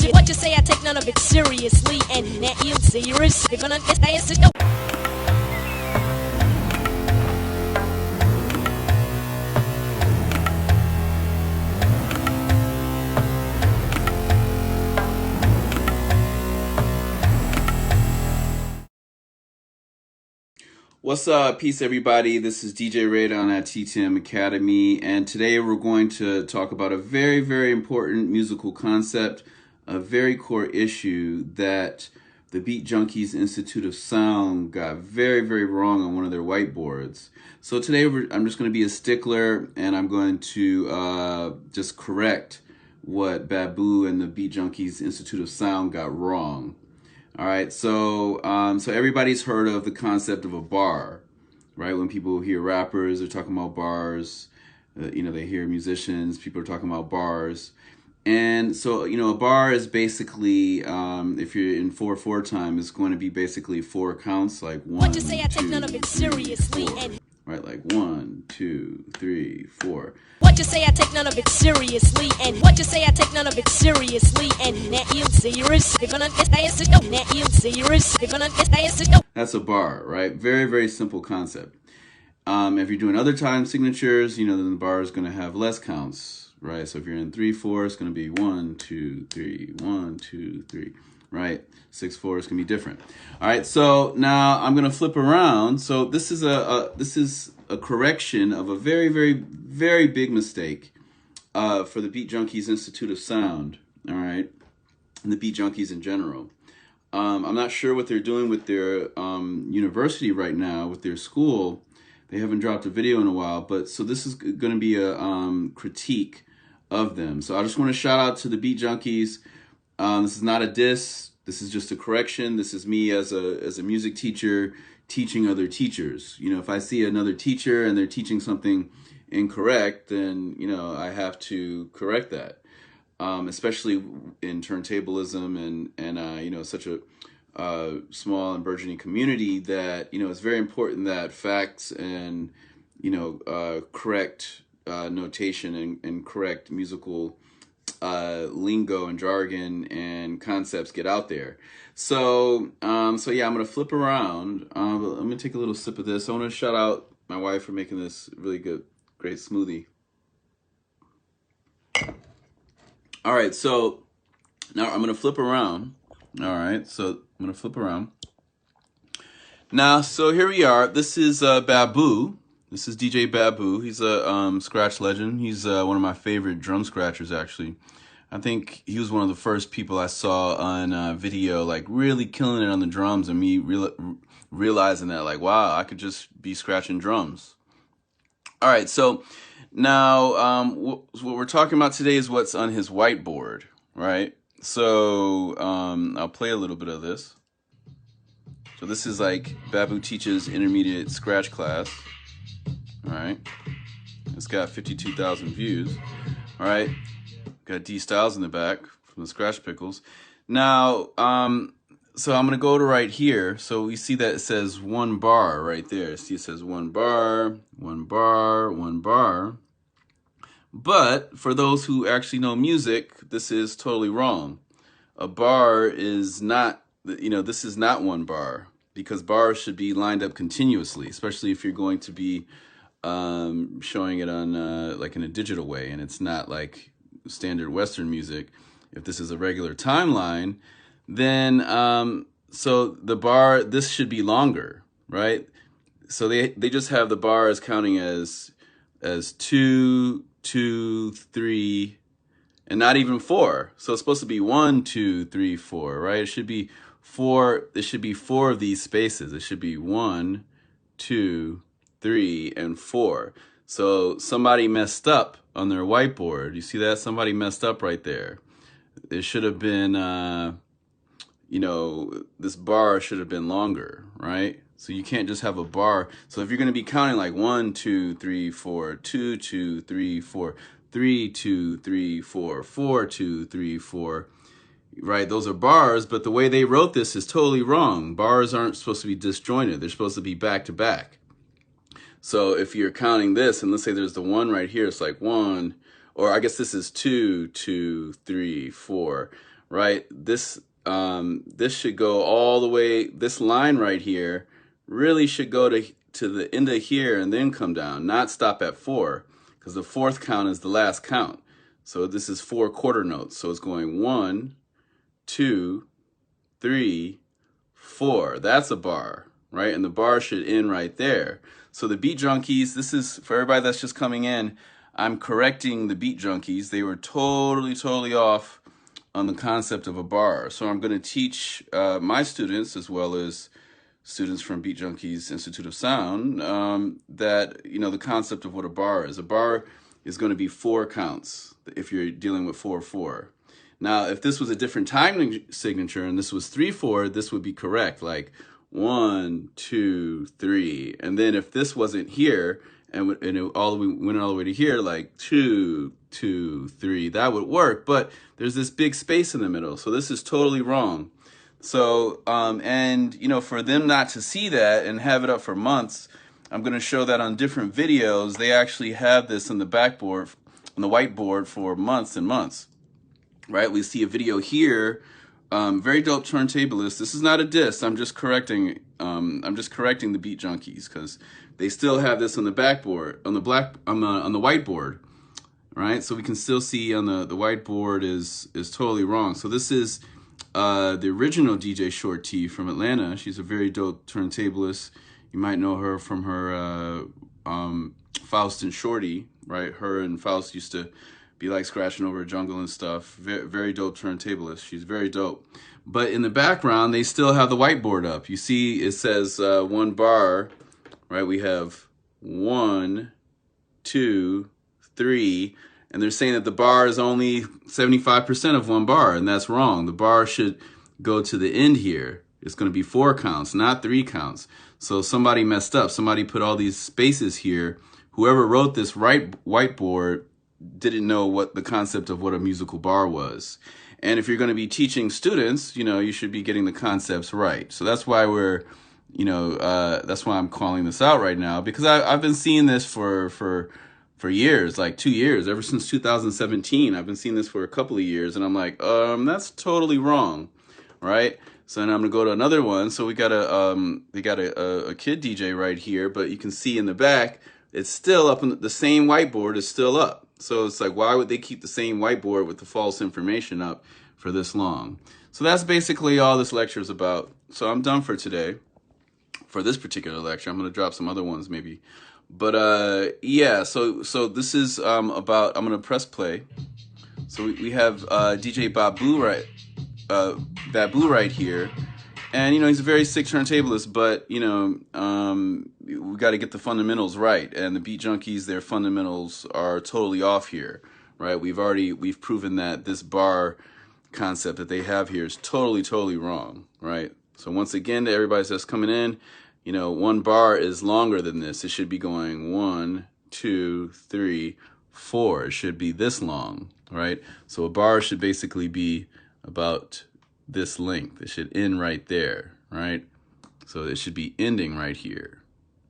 serious. What you say, I take none of it seriously. And that you serious, you're gonna get that answer. What's up, peace everybody? This is DJ Radon at TTM Academy, and today we're going to talk about a very, very important musical concept, a very core issue that the Beat Junkies Institute of Sound got very, very wrong on one of their whiteboards. So today I'm just going to be a stickler, and I'm going to just correct what Babu and the Beat Junkies Institute of Sound got wrong. All right, so everybody's heard of the concept of a bar, right? When people hear rappers, they're talking about bars. They hear musicians, people are talking about bars. And so, a bar is basically, if you're in 4/4 time, it's going to be basically 4 counts, like 1, what you say, I take none of it seriously. 4, and right, like 1, 2, 3, 4. What you say, I take none of it seriously. And what you say, I take none of it seriously. And that you serious, you're gonna get that answer. That you serious, you're gonna get that answer. That's a bar, right? Very, very simple concept. If you're doing other time signatures, then the bar is going to have less counts, right? So if you're in 3/4, it's going to be 1, 2, 3, 1, 2, 3, right? 6/4 is going to be different. All right, so now I'm going to flip around. So this is a correction of a very, very, very big mistake for the Beat Junkies Institute of Sound, all right, and the Beat Junkies in general. I'm not sure what they're doing with their university right now, with their school. They haven't dropped a video in a while, but so this is going to be a critique of them. So I just want to shout out to the Beat Junkies. This is not a diss. This is just a correction. This is me as a music teacher teaching other teachers. If I see another teacher and they're teaching something incorrect, then I have to correct that. Especially in turntablism and such a small and burgeoning community that it's very important that facts and correct notation and correct musical lingo and jargon and concepts get out there. So yeah, I'm gonna flip around. I'm gonna take a little sip of this. I want to shout out my wife for making this really great smoothie. All right, so now I'm gonna flip around. All right, so I'm gonna flip around. Now, so here we are. This is Babu. This is DJ Babu. He's a scratch legend. He's one of my favorite drum scratchers, actually. I think he was one of the first people I saw on video, like really killing it on the drums, and me realizing that, like, wow, I could just be scratching drums. All right, so now what we're talking about today is what's on his whiteboard, right? So I'll play a little bit of this. So this is like Babu teaches intermediate scratch class. All right, it's got 52,000 views. All right, got D Styles in the back from the Scratch Pickles. Now, so I'm gonna go to right here. So we see that it says 1 bar right there. See, it says 1 bar, 1 bar, 1 bar. But for those who actually know music, this is totally wrong. A bar is not, this is not 1 bar, because bars should be lined up continuously, especially if you're going to be showing it on like in a digital way, and it's not like standard Western music. If this is a regular timeline, then so the bar, this should be longer, right? So they just have the bar as counting as 2, 2, 3, and not even 4. So it's supposed to be 1, 2, 3, 4, right? It should be 4. There should be 4 of these spaces. It should be 1, 2, 3, and 4. So somebody messed up on their whiteboard. You see that? Somebody messed up right there. It should have been, this bar should have been longer, right? So you can't just have a bar. So if you're going to be counting like 1, 2, 3, 4, 2, 2, 3, 4, 3, 2, 3, 4, 4, 2, 3, 4, right? Those are bars, but the way they wrote this is totally wrong. Bars aren't supposed to be disjointed. They're supposed to be back to back. So if you're counting this, and let's say there's the 1 right here, it's like 1, or I guess this is 2, 2, 3, 4, right? This should go all the way, this line right here really should go to the end of here and then come down, not stop at 4, because the 4th count is the last count. So this is 4 quarter notes. So it's going 1, 2, 3, 4. That's a bar, right? And the bar should end right there. So the beat junkies, this is for everybody that's just coming in, I'm correcting the beat junkies. They were totally off on the concept of a bar. So I'm going to teach my students, as well as students from Beat Junkies Institute of Sound, that, you know, the concept of what a bar is. A bar is going to be 4 counts if you're dealing with 4/4. Now, if this was a different time signature and this was 3/4, this would be correct, like 1, 2, 3. And then if this wasn't here and it went all the way to here, like 2, 2, 3, that would work. But there's this big space in the middle, so this is totally wrong. So, and you know, for them not to see that and have it up for months, I'm going to show that on different videos. They actually have this on the backboard, on the whiteboard for months and months, right? We see a video here, very dope turntablist. This is not a diss. I'm just correcting the Beat Junkies, because they still have this on the backboard, on the whiteboard, right? So we can still see on the whiteboard is totally wrong. So this is the original DJ Short T from Atlanta. She's a very dope turntablist. You might know her from her Faust and Shorty, right? Her and Faust used to be like scratching over a jungle and stuff. Very dope turntablist. She's very dope. But in the background, they still have the whiteboard up. You see, it says 1 bar, right? We have 1, 2, 3, and they're saying that the bar is only 75% of 1 bar, and that's wrong. The bar should go to the end here. It's going to be 4 counts, not 3 counts. So somebody messed up. Somebody put all these spaces here. Whoever wrote this whiteboard didn't know what the concept of what a musical bar was. And if you're going to be teaching students, you know, you should be getting the concepts right. So that's why we're, you know, that's why I'm calling this out right now, because I've been seeing this for years, like 2 years, ever since 2017. I've been seeing this for a couple of years, and I'm like, that's totally wrong, right? So then I'm gonna go to another one. So we got a kid DJ right here, but you can see in the back, it's still up, and the same whiteboard is still up. So it's like, why would they keep the same whiteboard with the false information up for this long? So that's basically all this lecture is about. So I'm done for today, for this particular lecture. I'm gonna drop some other ones maybe. But yeah, so this is about, I'm gonna press play. So we have DJ Babu right here, and you know, he's a very sick turntablist, but you know, we got to get the fundamentals right, and the Beat Junkies, their fundamentals are totally off here, right? We've proven that this bar concept that they have here is totally wrong, right? So once again, to everybody that's coming in, you know, 1 bar is longer than this. It should be going 1, 2, 3, 4. It should be this long, right? So a bar should basically be about this length. It should end right there, right? So it should be ending right here,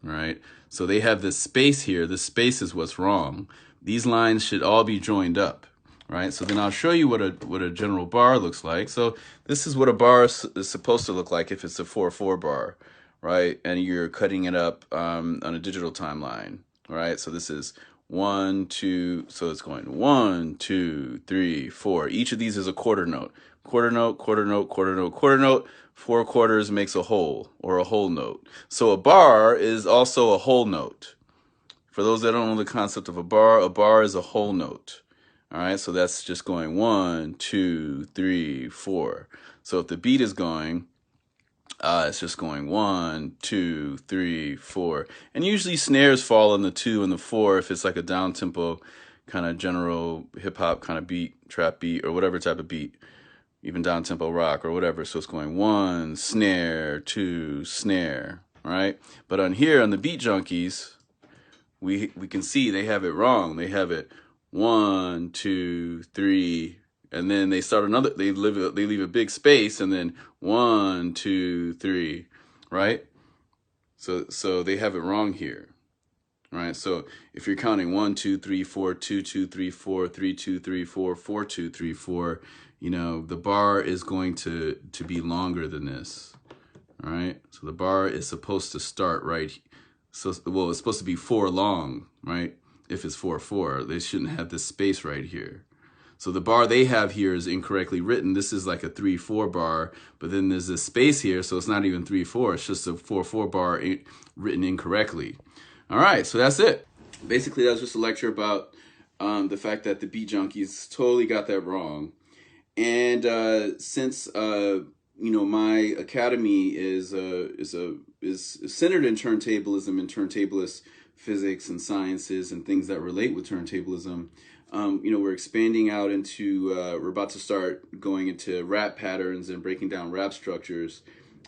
right? So they have this space here. This space is what's wrong. These lines should all be joined up, right? So then I'll show you what a general bar looks like. So this is what a bar is supposed to look like if it's a 4/4 bar, right? And you're cutting it up on a digital timeline, right? So this is 1, 2, so it's going 1, 2, 3, 4. Each of these is a quarter note. Quarter note, quarter note, quarter note, quarter note. 4 quarters makes a whole, or a whole note. So a bar is also a whole note. For those that don't know the concept of a bar is a whole note. All right, so that's just going 1, 2, 3, 4. So if the beat is going, it's just going 1, 2, 3, 4. And usually snares fall on the 2 and the 4 if it's like a down tempo kind of general hip hop kind of beat, trap beat, or whatever type of beat, even down tempo rock or whatever. So it's going 1, snare, 2, snare, right? But on here, on the Beat Junkies, we can see they have it wrong. They have it 1, 2, 3, and then they start another, they leave a big space, and then 1, 2, 3, right? So they have it wrong here, right? So if you're counting 1, 2, 3, 4, 2, 2, 3, 4, 3, 2, 3, 4, 4, 2, 3, 4, you know, the bar is going to be longer than this. All right, so the bar is supposed to start right. So, well, it's supposed to be 4 long, right? If it's 4/4, they shouldn't have this space right here. So the bar they have here is incorrectly written. This is like a 3/4 bar, but then there's this space here, so it's not even 3/4. It's just a 4/4 bar written incorrectly. All right, so that's it. Basically, that was just a lecture about the fact that the beat junkies totally got that wrong. And since you know, my academy is centered in turntablism and turntablist physics and sciences and things that relate with turntablism. You know, we're expanding out into, we're about to start going into rap patterns and breaking down rap structures.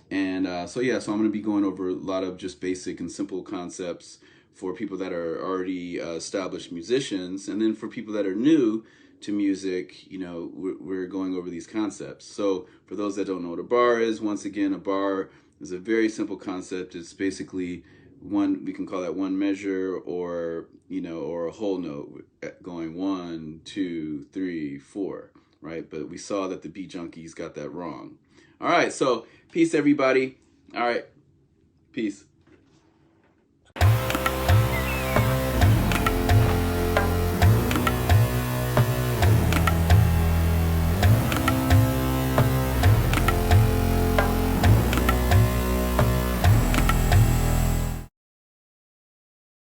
And so I'm going to be going over a lot of just basic and simple concepts for people that are already established musicians. And then for people that are new to music, you know, we're going over these concepts. So for those that don't know what a bar is, once again, a bar is a very simple concept. It's basically one, we can call that one measure, or, you know, or a whole note going 1, 2, 3, 4, right? But we saw that the beat junkies got that wrong. All right, so peace, everybody. All right, peace.